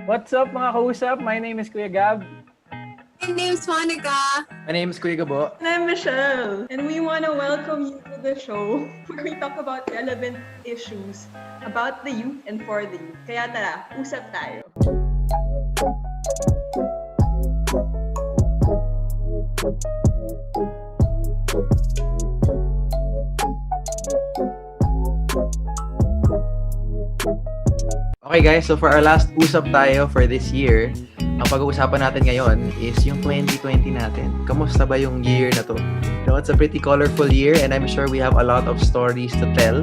What's up mga kausap? My name is Kuya Gab. My name's Monica. My name is Kuya Gabo. And I'm Michelle. And we want to welcome you to the show where we talk about relevant issues about the youth and for the youth. Kaya tara, usap tayo. Okay guys, so for our last usap tayo for this year, ang pag-uusapan natin ngayon is yung 2020 natin. Kamusta ba yung year na to? You know, it's a pretty colorful year and I'm sure we have a lot of stories to tell.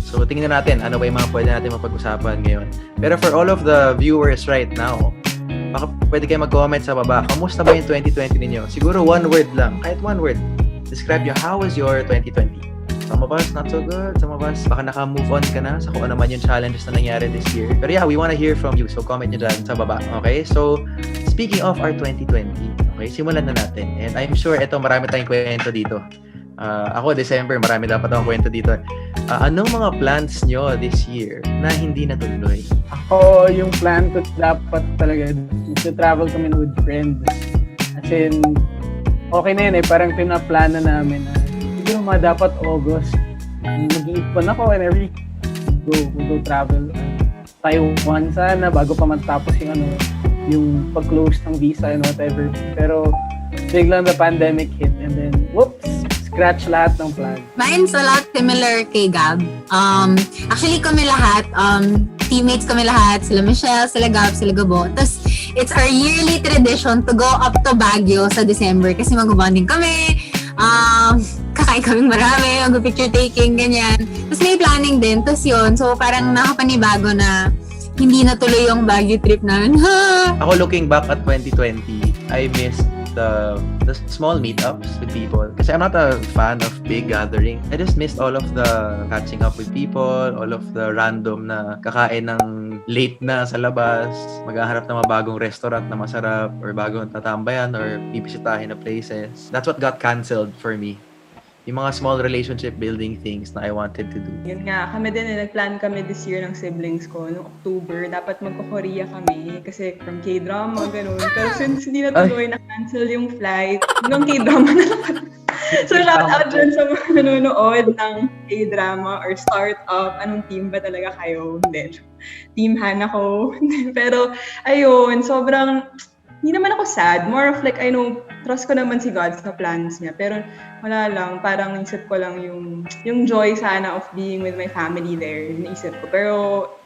So tingnan natin ano ba yung mga pwede natin mapag-usapan ngayon. Pero for all of the viewers right now, baka pwede kayo mag-comment sa baba. Kamusta ba yung 2020 ninyo? Siguro one word lang, kahit one word. Describe nyo, how was your 2020? Some of us, not so good. Some of us, baka naka-move on ka na sa kung ano man yung challenges na nangyari this year. Pero yeah, we wanna hear from you. So comment nyo dyan sa baba. Okay? So, speaking of our 2020, okay, simulan na natin. And I'm sure ito, marami tayong kwento dito. Ako, December, marami dapat akong kwento dito. Anong mga plans nyo this year na hindi natuloy? Ako, yung plan ko dapat talaga, travel kami with friends. As in, okay na yun eh. Parang pinaplano namin na siguro mga dapat August. Mag-iipon ako and we'll go travel. Taiwan sana bago pa matapos yung pag-close ng visa and whatever. Pero biglang the pandemic hit and then whoops, scratch lahat ng plan. Mine's a lot similar kay Gab. Actually kami lahat, teammates kami lahat, sila Michelle, sila Gab, sila Gabo. Tapos it's our yearly tradition to go up to Baguio sa December kasi mag-bonding kami. Kakain kaming marami, mag-picture taking, ganyan. Tapos may planning din, tapos yun. So parang nakapanibago na hindi natuloy yung Baguio trip namin. Ako looking back at 2020, I missed the small meetups with people. Kasi I'm not a fan of big gathering. I just missed all of the catching up with people, all of the random na kakain ng late na sa labas, maghahanap ng mga bagong restaurant na masarap, or bagong tatambayan, or bibisitahin na places. That's what got canceled for me. Yung mga small relationship building things na I wanted to do. Yun nga, kami din nagplan kami this year ng siblings ko. Noong October, dapat magko-Korea kami kasi from K-drama, ganun. Pero since hindi natuloy, na-cancel yung flight, hanggang K-drama na lang. So shout out dyan sa mga nanonood ng K-drama or startup. Anong team ba talaga kayo? Hindi. Team Han ako. Pero ayun, sobrang hindi naman ako sad. More of like, I know, trust ko naman si God sa plans niya. Pero wala lang, parang naisip ko lang yung joy sana of being with my family there. Naisip ko. Pero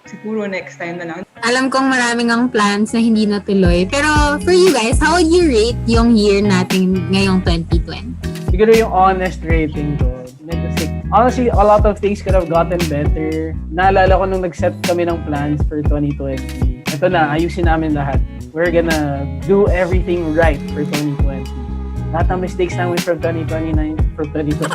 siguro next time na lang. Alam kong maraming ang plans na hindi natuloy. Pero for you guys, how would you rate yung year natin ngayong 2020? Siguro yung honest rating ko, medyo 6. Honestly, a lot of things could have gotten better. Naalala ko nung nag-set kami ng plans for 2020. Ito na, ayusin namin lahat. We're gonna do everything right for 2020. Lahat ng mistakes namin from 2019. From 2019.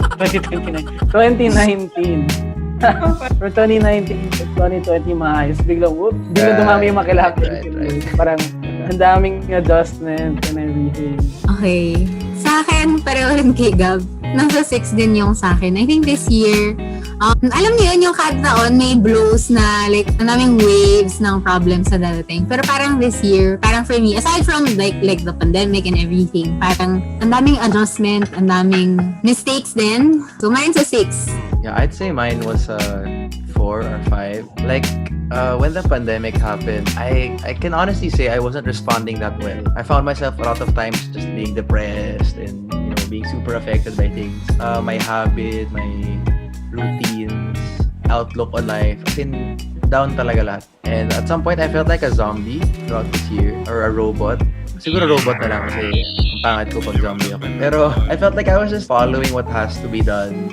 From 2019 to 2020 maayos. Biglang dumami yung makilala. Right. Parang ang daming adjustment and everything. Okay. Sa akin, pareho rin kay Gab. Nasa 6 din yung sa akin. I think this year, alam niyo yun, yung kada taon may blows na like, ang daming waves ng problems na dadating. Pero parang this year, parang for me, aside from like the pandemic and everything, parang ang daming adjustment, ang daming mistakes din. So mine's a 6. Yeah, I'd say mine was 4 or 5. Like, when the pandemic happened, I can honestly say I wasn't responding that well. I found myself a lot of times just being depressed and, being super affected by things. My habit, my routines, outlook on life. As in, down talaga lahat. And at some point, I felt like a zombie throughout this year. Or a robot. Siguro robot na lang kasi ang pangit ko pag zombie ako. Pero I felt like I was just following what has to be done.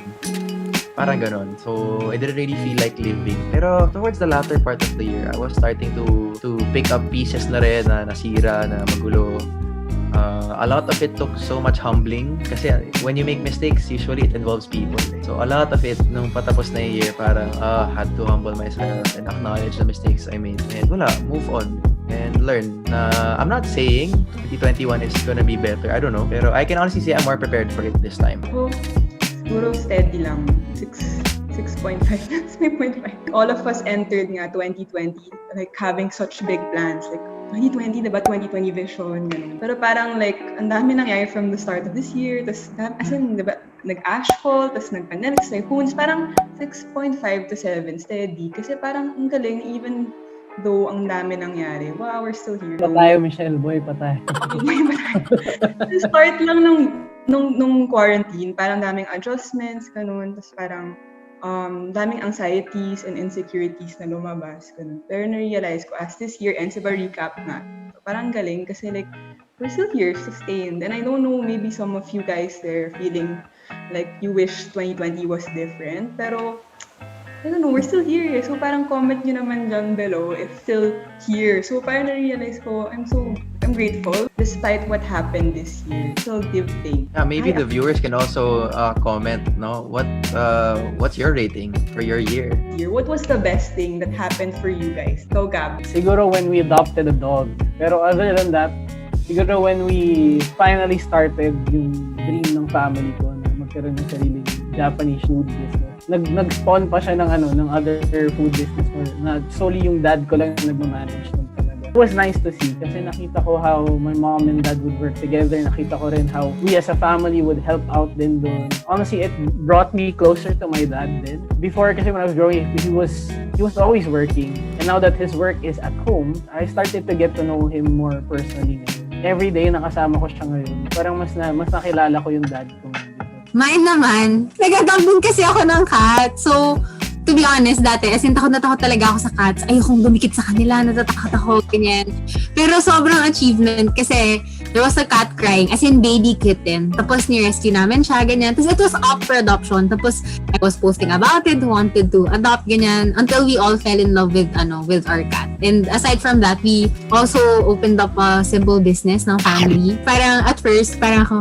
Parang ganon. So, I didn't really feel like living. Pero towards the latter part of the year, I was starting to pick up pieces na rin na nasira, na magulo. A lot of it took so much humbling kasi when you make mistakes, usually it involves people. So a lot of it, nung patapos na yung year, parang had to humble myself and acknowledge the mistakes I made. And wala, move on and learn na I'm not saying 2021 is gonna be better. I don't know. Pero I can honestly say I'm more prepared for it this time. So, siguro steady lang. 6 6.5. 6.5. All of us entered nga 2020 like having such big plans. Like 2020, diba? 2020 vision. Ganun. Pero parang like, ang dami nangyari from the start of this year. Tapos, as in, diba? Nag-ashfall, tapos nag-pandemic, typhoons. Parang 6.5 to 7 steady. Kasi parang ang galing, even though ang dami nangyari. Wow, we're still here. Patayo, Michelle. Boy, patayo. Start lang nung quarantine, parang daming adjustments, ganun. Tapos parang daming anxieties and insecurities na lumabas. Ganun. Pero na-realize ko, as this year ends, diba recap na. So, parang galing kasi like, we're still here, sustained. And I don't know, maybe some of you guys there feeling like you wish 2020 was different. Pero, I don't know, we're still here. So parang comment nyo naman dyan below if still here. So parang na-realize ko, I'm grateful despite what happened this year. Still give thanks. Yeah, maybe the viewers can also comment, no? What's your rating for your year? What was the best thing that happened for you guys? Go, Gab. Siguro when we adopted a dog. Pero other than that, siguro when we finally started yung dream ng family ko na magkaroon ng sariling Japanese food business. Nag-spawn pa siya ng other food business na solely yung dad ko lang nagmamanage nun talaga. It was nice to see kasi nakita ko how my mom and dad would work together. Nakita ko rin how we as a family would help out din doon. Honestly, it brought me closer to my dad din. Before kasi when I was growing, he was always working. And now that his work is at home, I started to get to know him more personally ngayon. Every day nakasama ko siya ngayon. Parang mas nakilala ko yung dad ko. Mine naman, nag-adopt kasi ako ng cat. So, to be honest, dati, as in, takot na takot talaga ako sa cats. Ayokong dumikit sa kanila, natatakot ako, ganyan. Pero sobrang achievement kasi there was a cat crying, as in baby kitten. Tapos ni-rescue namin siya, ganyan. Tapos it was up for adoption. Tapos I was posting about it, wanted to adopt, ganyan. Until we all fell in love with our cat. And aside from that, we also opened up a simple business ng family. Parang at first, parang ako,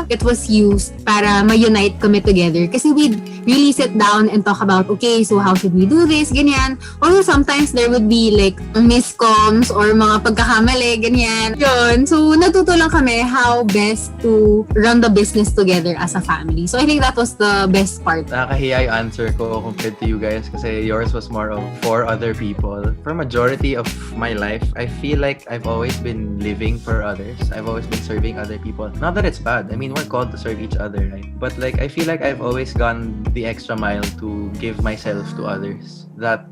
it was used para ma-unite kami together. Kasi we'd really sit down and talk about, okay, so how should we do this, ganyan. Also, sometimes there would be like miscoms or mga pagkakamali, ganyan. Yun. So, natuto lang kami how best to run the business together as a family. So, I think that was the best part. Nakakahiya yung answer ko compared to you guys kasi yours was more of for other people. For majority of my life, I feel like I've always been living for others. I've always been serving other people. Not that it's bad. I mean, we're called to serve each other, right? But like, I feel like I've always gone the extra mile to give myself to others. That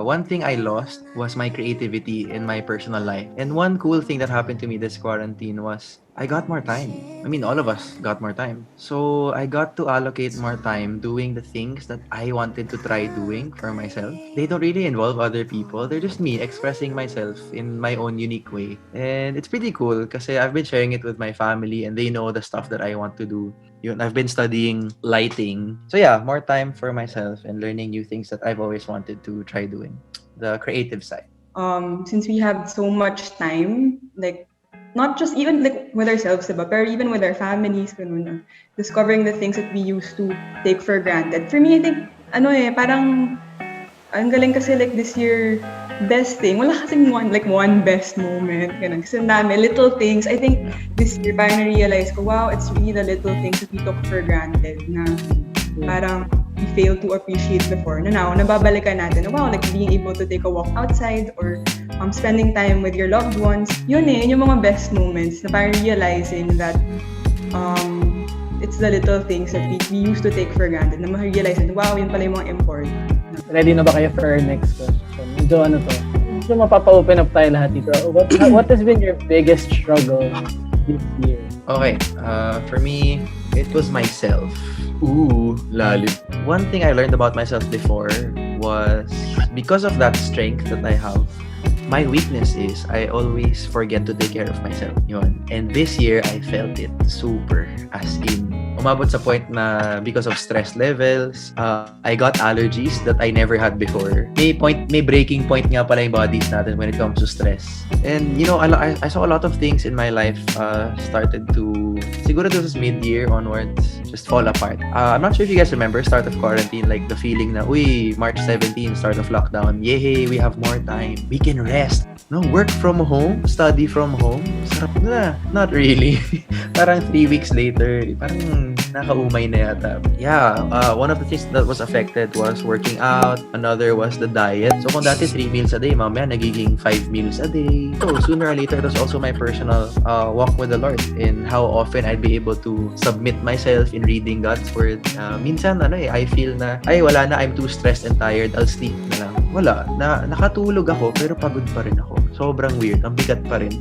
one thing I lost was my creativity in my personal life. And one cool thing that happened to me this quarantine was I got more time. I mean, all of us got more time. So I got to allocate more time doing the things that I wanted to try doing for myself. They don't really involve other people. They're just me expressing myself in my own unique way. And it's pretty cool kasi I've been sharing it with my family and they know the stuff that I want to do. I've been studying lighting. So yeah, more time for myself and learning new things that I've always wanted to try doing. The creative side. Since we have so much time, like not just even like with ourselves, diba? Pero even with our families, ganun, discovering the things that we used to take for granted. For me, I think, parang, ang galing kasi like this year, best thing, wala kasing one best moment, ganun. Kasi ang dami, little things. I think this year, parang na-realize ko, wow, it's really the little things that we took for granted na parang we failed to appreciate before. Na now, nababalikan natin, wow, like being able to take a walk outside or spending time with your loved ones. Yun yung mga best moments na parang realizing that it's the little things that we used to take for granted na ma-realize na, wow, yun pala yung mga important. Ready na ba kayo for our next question? Medyo medyo mapapa-open up tayo lahat dito. What has been your biggest struggle this year? Okay, for me, it was myself. Ooh, lalim. One thing I learned about myself before was because of that strength that I have, my weakness is I always forget to take care of myself. Yun. And this year, I felt it super. As in, umabot sa point na because of stress levels, I got allergies that I never had before. May breaking point nga pala yung bodies natin when it comes to stress. And I saw a lot of things in my life started to, siguro this is mid-year onwards, just fall apart. I'm not sure if you guys remember start of quarantine, like the feeling na, March 17, start of lockdown. Yay, we have more time. We can rest. No, work from home, study from home. Sarap na. Not really. Parang 3 weeks later, parang Nakaumay na yata. Yeah, one of the things that was affected was working out. Another was the diet. So kung dati 3 meals a day, mamaya nagiging 5 meals a day. So sooner or later, it was also my personal walk with the Lord in how often I'd be able to submit myself in reading God's Word. Minsan, I feel na, wala na, I'm too stressed and tired, I'll sleep na lang. Wala. Nakatulog ako, pero pagod pa rin ako. Sobrang weird. Ang bigat pa rin.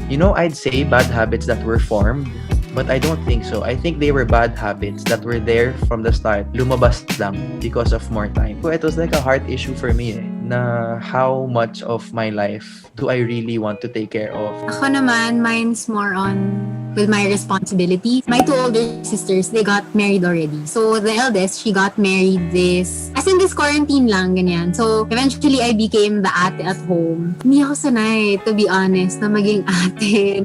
I'd say bad habits that were formed, but I don't think so. I think they were bad habits that were there from the start. Lumabas lang because of more time. So it was like a heart issue for me na how much of my life do I really want to take care of? Ako naman, mine's more on with my responsibilities. My 2 older sisters, they got married already. So the eldest, she got married this quarantine lang, ganyan. So eventually, I became the ate at home. Hindi ako sanay, to be honest, na maging ate.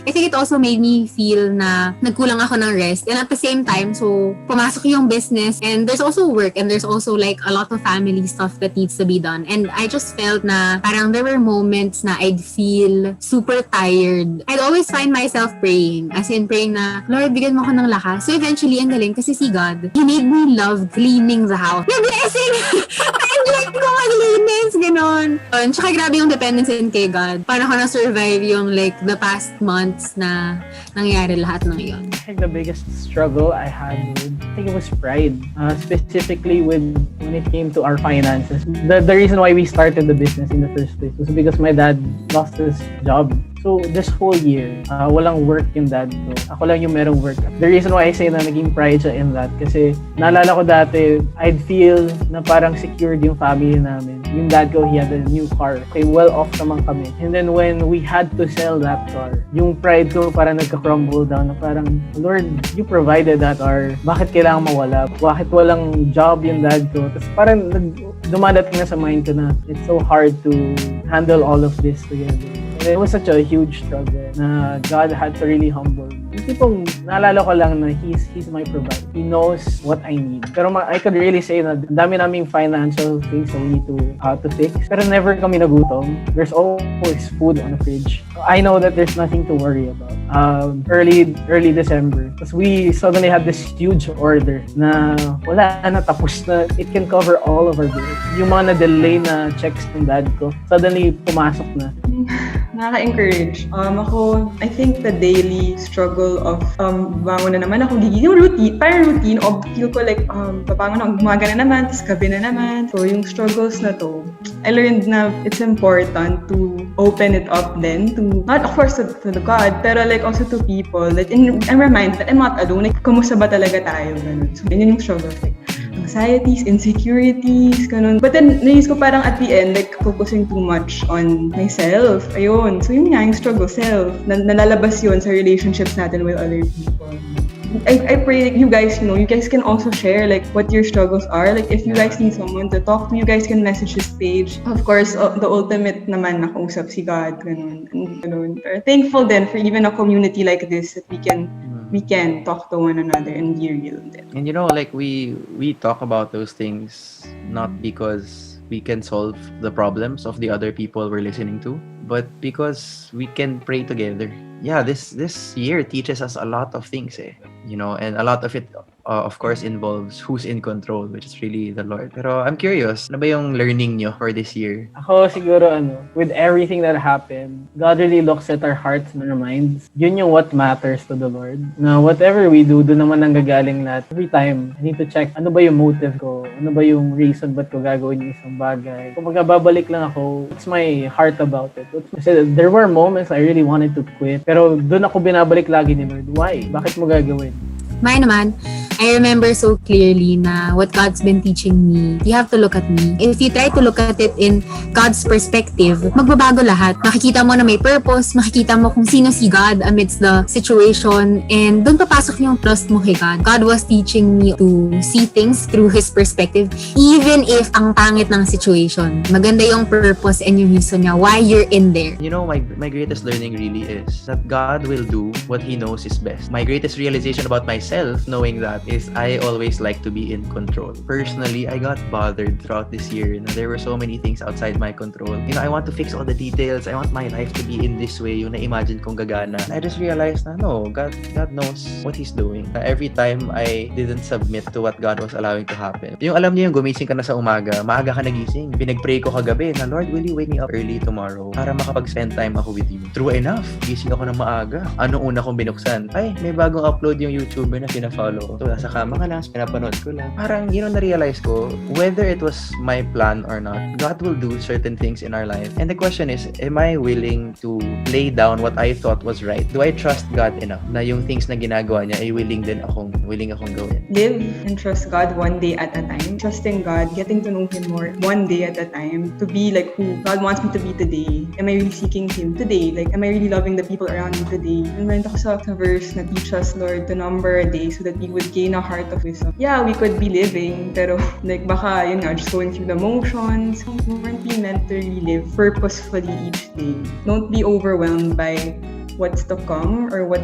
I think it also made me feel na nagkulang ako ng rest. And at the same time, so pumasok yung business and there's also work and there's also like a lot of family stuff that needs to be done. And I just felt na parang there were moments na I'd feel super tired. I'd always find myself praying. As in praying na, Lord, bigyan mo ako ng lakas. So eventually, ang galing kasi si God, He made me love cleaning the house. The blessing! I like ko maglinis, gano'n. Tsaka grabe yung dependency kay God. Paano ko na-survive yung like the past months na nangyari lahat ng yun. I think the biggest struggle I had I think it was pride. Specifically when it came to our finances. The reason why we started the business in the first place was because my dad lost his job. So, this whole year, walang work yung dad ko. Ako lang yung merong work. The reason why I say na naging pride siya in that, kasi naalala ko dati, I'd feel na parang secured yung family namin. Yung dad ko, he had a new car. Okay, well off naman kami. And then when we had to sell that car, yung pride ko parang nagka-crumble down na parang, Lord, you provided that car. Bakit kailangan mawala? Bakit walang job yung dad ko? Tapos parang dumadating na sa mind ko na it's so hard to handle all of this together. And it was such a huge struggle na God had to really humble me. Yung tipong naalala ko lang na He's my provider. He knows what I need. Pero I could really say na dami naming financial things that we need to fix. Pero never kami nagutom. There's always food on the fridge. I know that there's nothing to worry about. Early December. Tapos we suddenly had this huge order na wala na, tapos na. It can cover all of our bills. Yung mga na-delay na checks ng dad ko, suddenly pumasok na. Nakaka-encourage. Ako, I think the daily struggle of bangon na naman ako, yung routine, parang routine of feel ko like pabangon ako, umaga na naman, tapos gabi na naman. So yung struggles na to, I learned na it's important to open it up then to, not of course to the God, pero like also to people, like, and remind that I'm not alone, like, kumusta ba talaga tayo, ganun. So yun yung struggles, like, anxieties, insecurities, ganun. But then, naisip ko parang at the end, like, focusing too much on myself. Ayun. So, yun nga, yung struggle, self. Nalalabas yun sa relationships natin with other people. I pray you guys, you guys can also share, like, what your struggles are. Like, if you guys need someone to talk to, you guys can message this page. Of course, the ultimate naman, nakausap si God, ganun. Pero thankful then for even a community like this that we can talk to one another and be real. And like we talk about those things not because we can solve the problems of the other people we're listening to, but because we can pray together. Yeah, this year teaches us a lot of things, and a lot of it, of course, involves who's in control, which is really the Lord. Pero I'm curious, ano ba yung learning nyo for this year? Ako siguro, with everything that happened, God really looks at our hearts and our minds. Yun yung what matters to the Lord. Na whatever we do, doon naman nanggagaling lahat. Every time, I need to check, ano ba yung motive ko? Ano ba yung reason ba't ko gagawin yung isang bagay? Kung magkababalik lang ako, it's my heart about it. Kasi there were moments I really wanted to quit. Pero doon ako binabalik lagi ni Lord. Why? Bakit mo gagawin? Mine naman, I remember so clearly na what God's been teaching me. You have to look at me. If you try to look at it in God's perspective, magbabago lahat. Makikita mo na may purpose, makikita mo kung sino si God amidst the situation, and doon papasok yung trust mo kay God. God was teaching me to see things through His perspective, even if ang pangit ng situation. Maganda yung purpose and yung reason niya why you're in there. My greatest learning really is that God will do what He knows is best. My greatest realization about myself, knowing that is I always like to be in control. Personally, I got bothered throughout this year. There were so many things outside my control. I want to fix all the details. I want my life to be in this way. Yung na-imagine kong gagana. I just realized na no, God knows what He's doing. Every time I didn't submit to what God was allowing to happen. Yung alam niyo yung gumising ka na sa umaga, maaga ka nagising. Pinag-pray ko kagabi na, Lord, will you wake me up early tomorrow para makapag-spend time ako with you? True enough, gising ako ng maaga. Anong una kong binuksan? Ay, may bagong upload yung YouTuber na pina-follow. So, nasa kama ka lang, pinapanood ko lang. Parang, na-realize ko, whether it was my plan or not, God will do certain things in our life. And the question is, am I willing to lay down what I thought was right? Do I trust God enough na yung things na ginagawa niya ay willing akong gawin? Live and trust God one day at a time. Trusting God, getting to know Him more one day at a time. To be like who God wants me to be today. Am I really seeking Him today? Like, am I really loving the people around me today? And when ako sa verse na teach us, Lord, to number a day so that we would gain a heart of wisdom. Yeah, we could be living, pero like baka, yun nga, just going through the motions. We weren't really meant to really live purposefully each day. Don't be overwhelmed by what's to come or what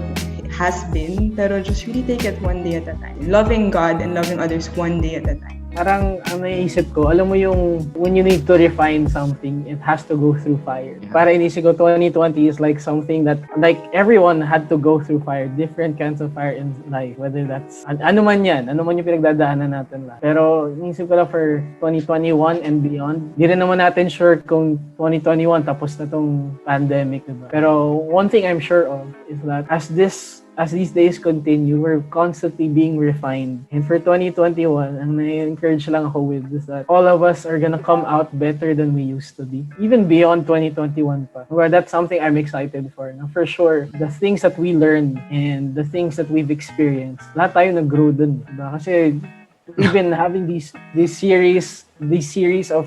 has been, pero just really take it one day at a time. Loving God and loving others one day at a time. Parang ang naisip ko, alam mo yung when you need to refine something, it has to go through fire. Yeah. Para inisip ko, 2020 is like something that like everyone had to go through fire, different kinds of fire in life, whether that's ano man yan, ano man yung pinagdadaanan natin lang. Pero inisip ko lang for 2021 and beyond, di rin naman natin sure kung 2021 tapos na tong pandemic, diba? Pero one thing I'm sure of is that as these days continue, we're constantly being refined. And for 2021, ang na-encourage lang ako with is that all of us are gonna come out better than we used to be. Even beyond 2021 pa. Well, that's something I'm excited for. Now, for sure, the things that we learned and the things that we've experienced, lahat tayo nag-grow dun. Diba? Kasi we've been having these series of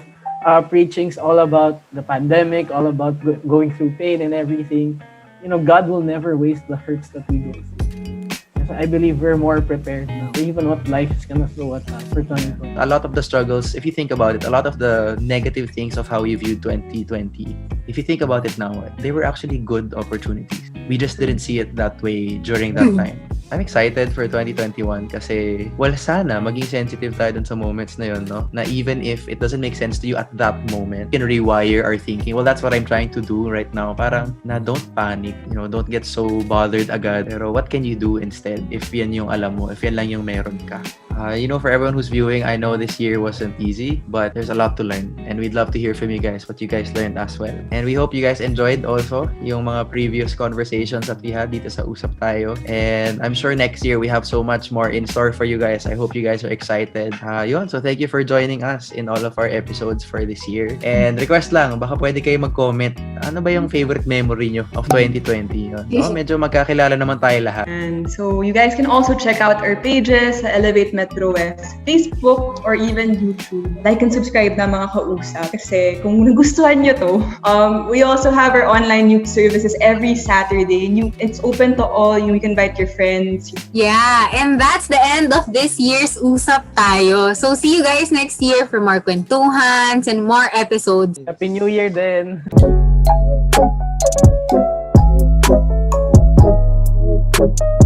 preachings all about the pandemic, all about going through pain and everything. God will never waste the hurts that we go through. Kasi I believe we're more prepared now for even what life is gonna throw at us for 2020. A lot of the struggles, if you think about it, a lot of the negative things of how we viewed 2020, if you think about it now, they were actually good opportunities. We just didn't see it that way during that time. I'm excited for 2021 kasi, well, sana maging sensitive tayo dun sa moments na yun, no? Na even if it doesn't make sense to you at that moment, we can rewire our thinking. Well, that's what I'm trying to do right now. Parang, don't panic, don't get so bothered agad. Pero what can you do instead if yan yung alam mo, if yan lang yung meron ka? For everyone who's viewing, I know this year wasn't easy, but there's a lot to learn. And we'd love to hear from you guys, what you guys learned as well. And we hope you guys enjoyed also yung mga previous conversations that we had dito sa Usap Tayo. And I'm sure next year we have so much more in store for you guys. I hope you guys are excited. So thank you for joining us in all of our episodes for this year. And request lang, baka pwede kayo mag-comment. Ano ba yung favorite memory nyo of 2020? Medyo magkakilala naman tayo lahat. And so you guys can also check out our pages sa Elevate Metro West, Facebook, or even YouTube. Like and subscribe na mga kausap. Kasi kung nagustuhan nyo to, we also have our online youth services every Saturday. It's open to all. You can invite your friends. Yeah, and that's the end of this year's Usap Tayo. So see you guys next year for more kwentuhans and more episodes. Happy New Year din! Thank you.